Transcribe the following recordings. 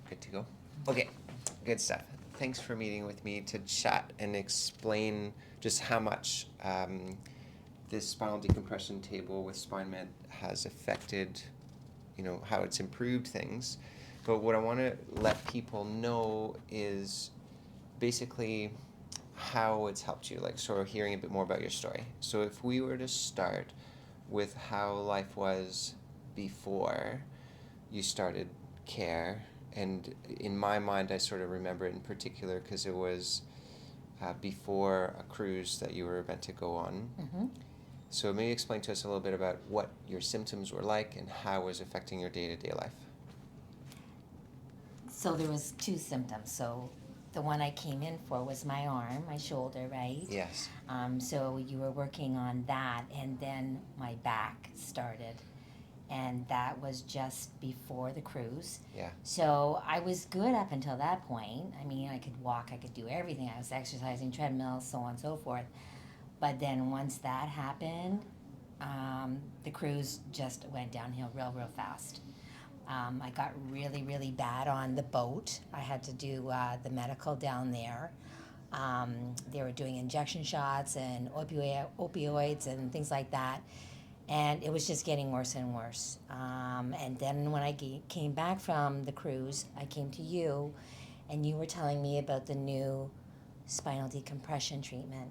Good to go. Okay, good stuff. Thanks for meeting with me to chat and explain just how much this spinal decompression table with SpineMed has affected, how it's improved things. But what I want to let people know is basically how it's helped you, like sort of hearing a bit more about your story. So if we were to start with how life was before you started care, and in my mind I sort of remember it in particular because it was before a cruise that you were meant to go on. Mm-hmm. So maybe explain to us a little bit about what your symptoms were like and how it was affecting your day-to-day life. So there was two symptoms. So the one I came in for was my arm, my shoulder, right? Yes. So you were working on that, and then my back started. And that was just before the cruise. Yeah. So I was good up until that point. I mean, I could walk, I could do everything. I was exercising, treadmill, so on and so forth. But then once that happened, the cruise just went downhill real fast. I got really, really bad on the boat. I had to do the medical down there. They were doing injection shots and opioids and things like that. And it was just getting worse and worse. And then when I came back from the cruise, I came to you, and you were telling me about the new spinal decompression treatment.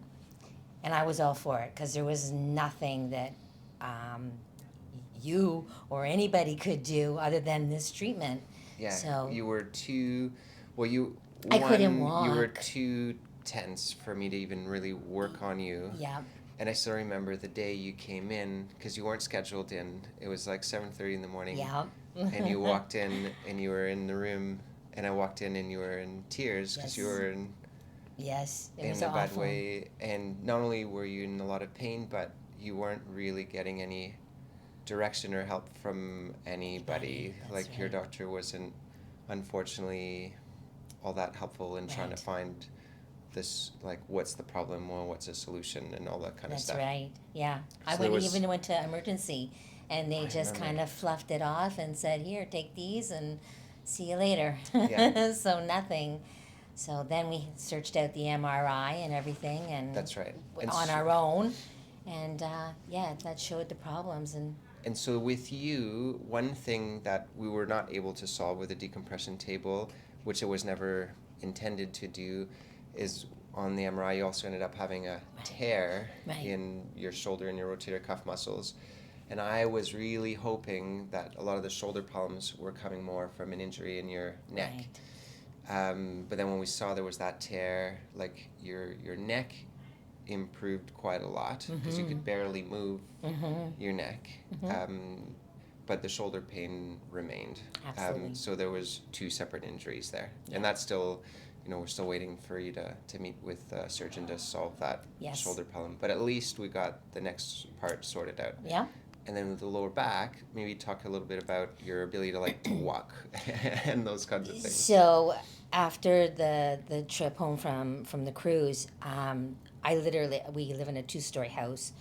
And I was all for it because there was nothing that you or anybody could do other than this treatment. Yeah. So you were too. Well, I couldn't walk. You were too tense for me to even really work on you. Yeah. And I still remember the day you came in because you weren't scheduled in. It was like 7:30 in the morning. Yeah. And you walked in and you were in the room, and I walked in and you were in tears because Yes. you were in It was a bad awful. way. And not only were you in a lot of pain, but you weren't really getting any direction or help from anybody. That's Like your right. doctor wasn't, unfortunately, all that helpful in trying to Right. find this, like, what's the problem or what's the solution and all that kind of That's stuff. right. Yeah. I So there even went to emergency, and they I just remember. kind of fluffed it off and said, "Here, take these, and see you later." Yeah. So nothing. So then we searched out the MRI and everything, and That's right. And on our own, and that showed the problems. And so with you, one thing that we were not able to solve with a decompression table, which it was never intended to do, is on the MRI you also ended up having a tear Right. in your shoulder and your rotator cuff muscles. And I was really hoping that a lot of the shoulder problems were coming more from an injury in your neck. Right. But then when we saw there was that tear, like your neck improved quite a lot because you could barely move your neck. But the shoulder pain remained. Absolutely. So there was two separate injuries there. And that's still, we're still waiting for you to meet with a surgeon to solve that Yes. shoulder problem. But at least we got the next part sorted out. Yeah. And then with the lower back, maybe talk a little bit about your ability to walk and those kinds of things. So after the trip home from the cruise, we live in a 2-story house.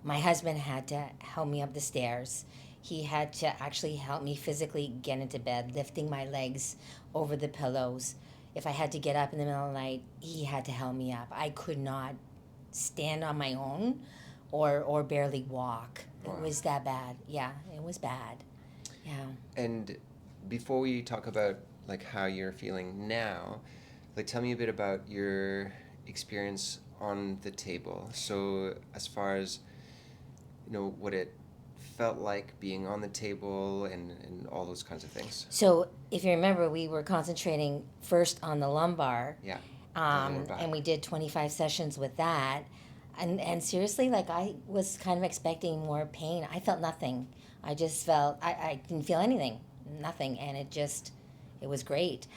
My husband had to help me up the stairs. He had to actually help me physically get into bed, lifting my legs over the pillows. If I had to get up in the middle of the night, he had to help me up. I could not stand on my own or barely walk. Wow. It was that bad. Yeah, it was bad. Yeah. And before we talk about how you're feeling now, tell me a bit about your experience on the table. So as far as what it felt like being on the table and all those kinds of things. So if you remember, we were concentrating first on the lumbar. Yeah. And we did 25 sessions with that. And seriously, I was kind of expecting more pain. I felt nothing. I just felt, I didn't feel anything, nothing. And it was great.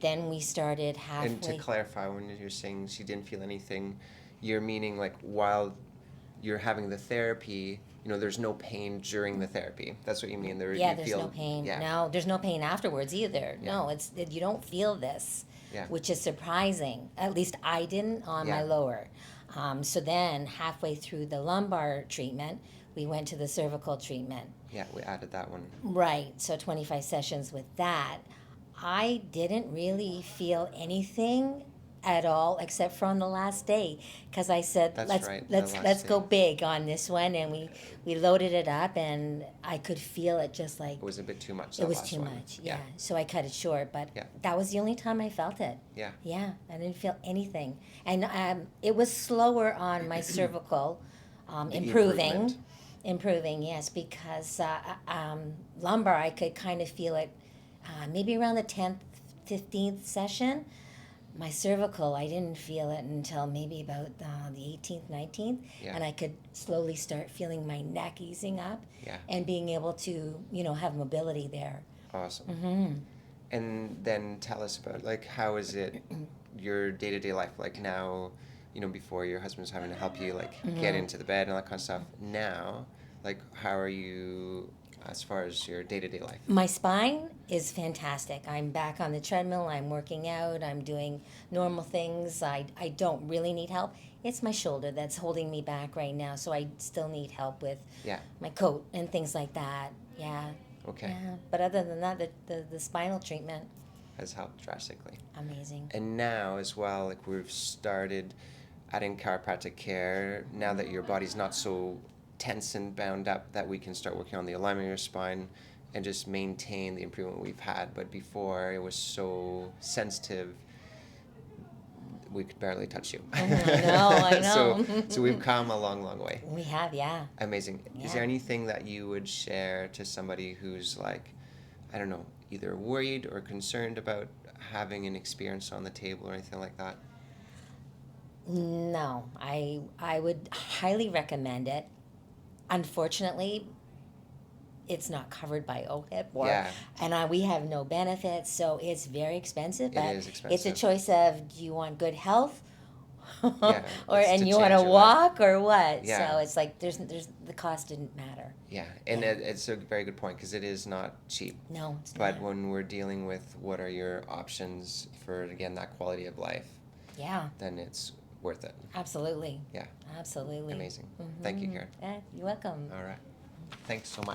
Then we started halfway. And to clarify, when you're saying she didn't feel anything, you're meaning while you're having the therapy, there's no pain during the therapy. That's what you mean. There's no pain. Yeah. No, there's no pain afterwards either. Yeah. No, you don't feel this, which is surprising. At least I didn't on my lower. So then halfway through the lumbar treatment, we went to the cervical treatment. Yeah, we added that one. Right. So 25 sessions with that. I didn't really feel anything at all except for on the last day, because I said That's let's right, the let's last let's day. go big on this one, and we loaded it up, and I could feel it just like It was a bit too much, it the was last too one. much. Yeah, so I cut it short, but Yeah. that was the only time I felt it. Yeah. Yeah, I didn't feel anything, and it was slower on my cervical, The improving. improvement. Improving, yes, because lumbar, I could kind of feel it maybe around the 10th, 15th session. My cervical, I didn't feel it until maybe about the 18th, 19th, Yeah. and I could slowly start feeling my neck easing up Yeah. and being able to, have mobility there. Awesome. Mm-hmm. And then tell us about, like, how is it your day-to-day life like now, before your husband's having to help you, like, get Mm-hmm. into the bed and all that kind of stuff. Now, like, how are you as far as your day-to-day life? My spine is fantastic. I'm back on the treadmill. I'm working out. I'm doing normal things. I don't really need help. It's my shoulder that's holding me back right now, so I still need help with Yeah. my coat and things like that. Yeah. Okay. Yeah. But other than that, the spinal treatment, Has helped drastically. amazing. And now as well, like, we've started adding chiropractic care now that your body's not so tense and bound up, that we can start working on the alignment of your spine and just maintain the improvement we've had. But before, it was so sensitive, we could barely touch you. I know. So we've come a long, long way. We have, yeah. Amazing. Yeah. Is there anything that you would share to somebody who's, like, I don't know, either worried or concerned about having an experience on the table or anything like that? No, I would highly recommend it. Unfortunately, it's not covered by OHIP, Yeah. and we have no benefits, so it's very expensive. It But is it's a expensive. choice of, do you want good health, Yeah, or it's to and you want change to your life. walk or what? Yeah. So it's like there's the cost didn't matter. Yeah, and Yeah. it's a very good point, because it is not cheap. No, it's But not. when we're dealing with what are your options for, again, that quality of life, Yeah, then it's worth it. absolutely. Yeah. Absolutely. Amazing. Thank you, Karen. Yeah, you're welcome. All right. Thanks so much.